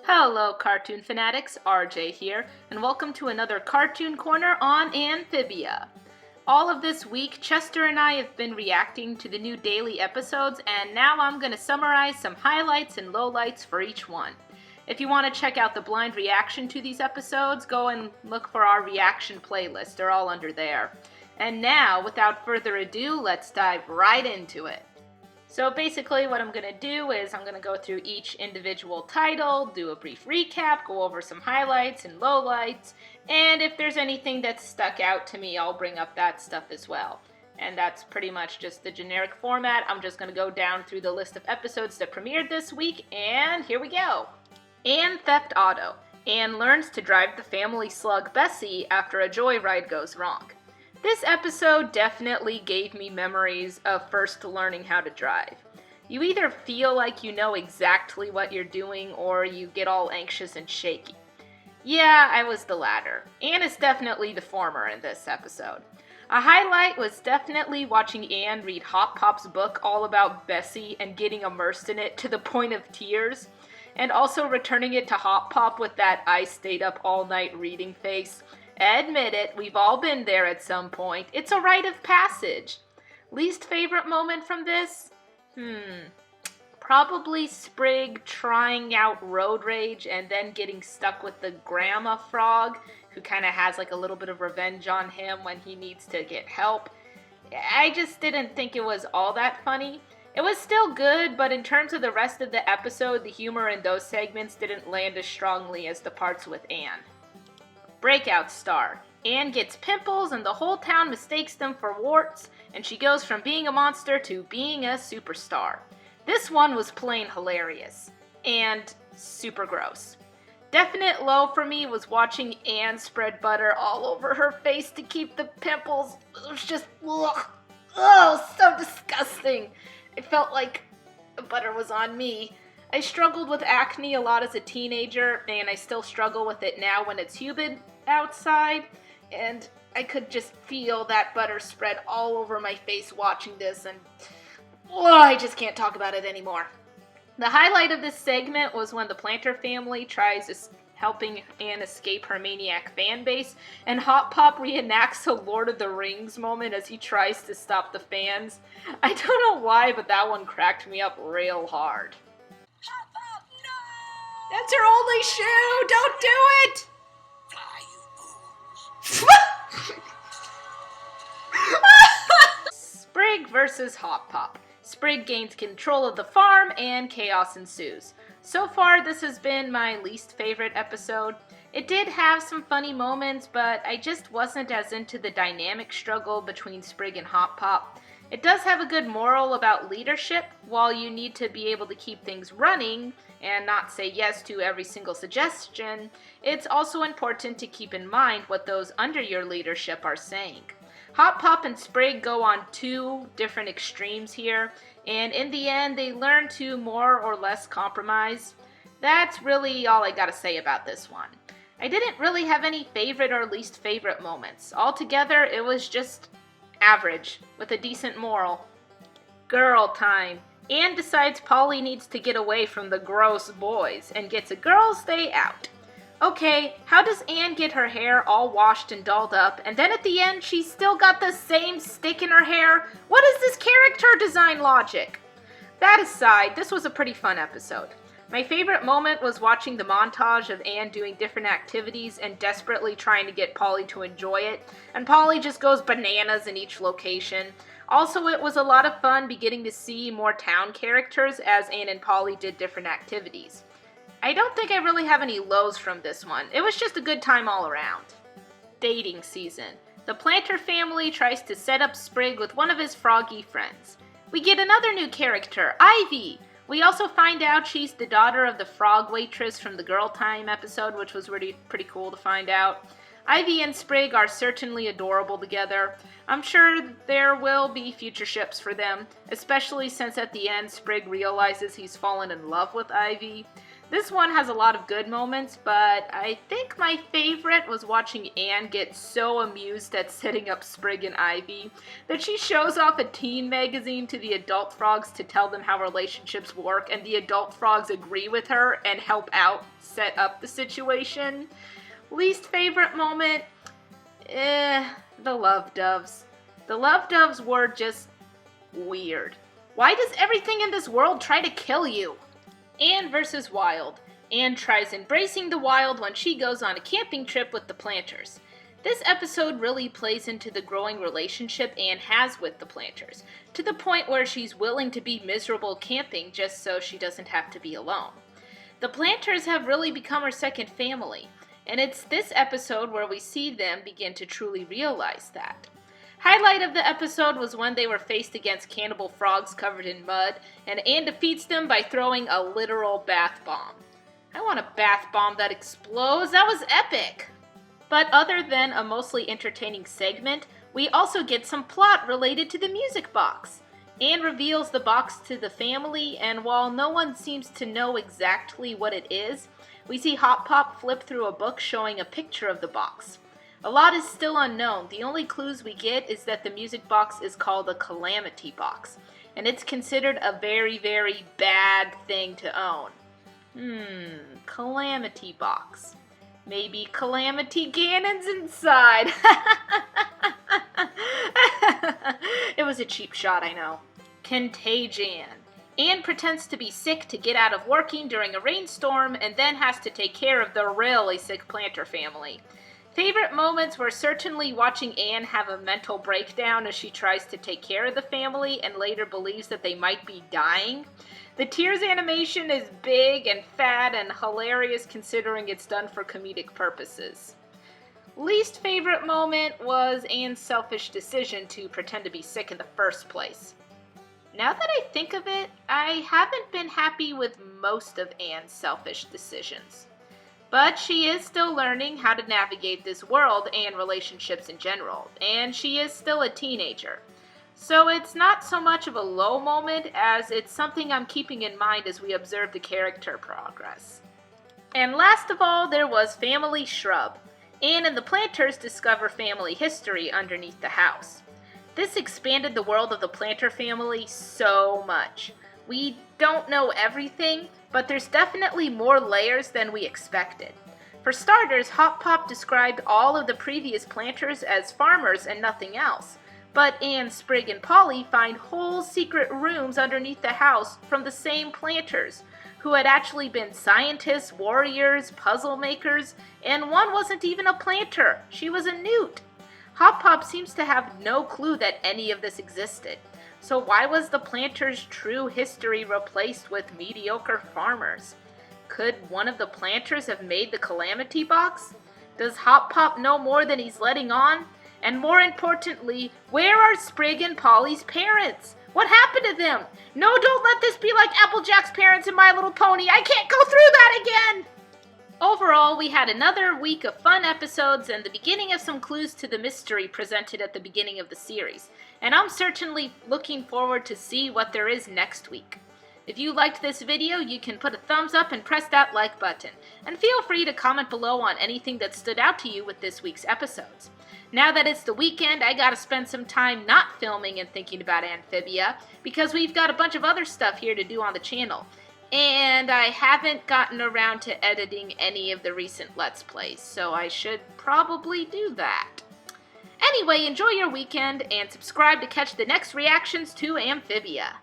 Hello cartoon fanatics, RJ here, and welcome to another Cartoon Corner on Amphibia. All of this week, Chester and I have been reacting to the new daily episodes, and now I'm going to summarize some highlights and lowlights for each one. If you want to check out the blind reaction to these episodes, go and look for our reaction playlist. They're all under there. And now, without further ado, let's dive right into it. So basically what I'm going to do is I'm going to go through each individual title, do a brief recap, go over some highlights and lowlights, and if there's anything that's stuck out to me, I'll bring up that stuff as well. And that's pretty much just the generic format. I'm just going to go down through the list of episodes that premiered this week, and here we go. Anne Theft Auto. Anne learns to drive the family slug Bessie after a joyride goes wrong. This episode definitely gave me memories of first learning how to drive. You either feel like you know exactly what you're doing or you get all anxious and shaky. Yeah, I was the latter. Anne is definitely the former in this episode. A highlight was definitely watching Anne read Hop Pop's book all about Bessie and getting immersed in it to the point of tears, and also returning it to Hop Pop with that I stayed up all night reading face. Admit it, we've all been there at some point. It's a rite of passage. Least favorite moment from this? Probably Sprig trying out road rage and then getting stuck with the grandma frog, who kind of has like a little bit of revenge on him when he needs to get help. I just didn't think it was all that funny. It was still good, but in terms of the rest of the episode, the humor in those segments didn't land as strongly as the parts with Anne. Breakout star. Anne gets pimples and the whole town mistakes them for warts, and she goes from being a monster to being a superstar. This one was plain hilarious. And super gross. Definite low for me was watching Anne spread butter all over her face to keep the pimples. It was just, ugh, oh, so disgusting. It felt like the butter was on me. I struggled with acne a lot as a teenager, and I still struggle with it now when it's humid outside, and I could just feel that butter spread all over my face watching this, and I just can't talk about it anymore. The highlight of this segment was when the Planter family tries helping Anne escape her maniac fan base, and Hop Pop reenacts a Lord of the Rings moment as he tries to stop the fans. I don't know why, but that one cracked me up real hard. Hop Pop, no! That's her only shoe! Don't do it! Sprig versus Hop Pop. Sprig gains control of the farm and chaos ensues. So far, this has been my least favorite episode. It did have some funny moments, but I just wasn't as into the dynamic struggle between Sprig and Hop Pop. It does have a good moral about leadership. While you need to be able to keep things running and not say yes to every single suggestion, it's also important to keep in mind what those under your leadership are saying. Hop Pop and Sprig go on two different extremes here, and in the end they learn to more or less compromise. That's really all I gotta say about this one. I didn't really have any favorite or least favorite moments. Altogether, it was just average, with a decent moral. Girl time. Anne decides Polly needs to get away from the gross boys and gets a girl's day out. Okay, how does Anne get her hair all washed and dolled up, and then at the end she's still got the same stick in her hair? What is this character design logic? That aside, this was a pretty fun episode. My favorite moment was watching the montage of Anne doing different activities and desperately trying to get Polly to enjoy it, and Polly just goes bananas in each location. Also, it was a lot of fun beginning to see more town characters as Anne and Polly did different activities. I don't think I really have any lows from this one. It was just a good time all around. Dating season. The Planter family tries to set up Sprig with one of his froggy friends. We get another new character, Ivy. We also find out she's the daughter of the frog waitress from the Girl Time episode, which was pretty cool to find out. Ivy and Sprig are certainly adorable together. I'm sure there will be future ships for them, especially since at the end Sprig realizes he's fallen in love with Ivy. This one has a lot of good moments, but I think my favorite was watching Anne get so amused at setting up Sprig and Ivy that she shows off a teen magazine to the adult frogs to tell them how relationships work, and the adult frogs agree with her and help out set up the situation. Least favorite moment? The love doves. The love doves were just weird. Why does everything in this world try to kill you? Anne versus Wild. Anne tries embracing the wild when she goes on a camping trip with the planters. This episode really plays into the growing relationship Anne has with the planters, to the point where she's willing to be miserable camping just so she doesn't have to be alone. The planters have really become her second family, and it's this episode where we see them begin to truly realize that. Highlight of the episode was when they were faced against cannibal frogs covered in mud, and Anne defeats them by throwing a literal bath bomb. I want a bath bomb that explodes. That was epic! But other than a mostly entertaining segment, we also get some plot related to the music box. Anne reveals the box to the family, and while no one seems to know exactly what it is, we see Hop Pop flip through a book showing a picture of the box. A lot is still unknown. The only clues we get is that the music box is called a Calamity box, and it's considered a very, very bad thing to own. Calamity box. Maybe Calamity Ganon's inside. It was a cheap shot, I know. Contagion. Anne pretends to be sick to get out of working during a rainstorm and then has to take care of the really sick planter family. Favorite moments were certainly watching Anne have a mental breakdown as she tries to take care of the family and later believes that they might be dying. The tears animation is big and fat and hilarious considering it's done for comedic purposes. Least favorite moment was Anne's selfish decision to pretend to be sick in the first place. Now that I think of it, I haven't been happy with most of Anne's selfish decisions. But she is still learning how to navigate this world and relationships in general, and she is still a teenager. So it's not so much of a low moment as it's something I'm keeping in mind as we observe the character progress. And last of all, there was Family Shrub. Anne and the planters discover family history underneath the house. This expanded the world of the planter family so much. We don't know everything, but there's definitely more layers than we expected. For starters, Hop Pop described all of the previous planters as farmers and nothing else. But Anne, Sprig, and Polly find whole secret rooms underneath the house from the same planters, who had actually been scientists, warriors, puzzle makers, and one wasn't even a planter. She was a newt. Hop Pop seems to have no clue that any of this existed. So why was the planters' true history replaced with mediocre farmers? Could one of the planters have made the Calamity box? Does Hop Pop know more than he's letting on? And more importantly, where are Sprig and Polly's parents? What happened to them? No, don't let this be like Applejack's parents in My Little Pony. I can't go through that again! Overall, we had another week of fun episodes and the beginning of some clues to the mystery presented at the beginning of the series. And I'm certainly looking forward to see what there is next week. If you liked this video, you can put a thumbs up and press that like button. And feel free to comment below on anything that stood out to you with this week's episodes. Now that it's the weekend, I gotta spend some time not filming and thinking about Amphibia, because we've got a bunch of other stuff here to do on the channel. And I haven't gotten around to editing any of the recent Let's Plays, so I should probably do that. Anyway, enjoy your weekend and subscribe to catch the next reactions to Amphibia.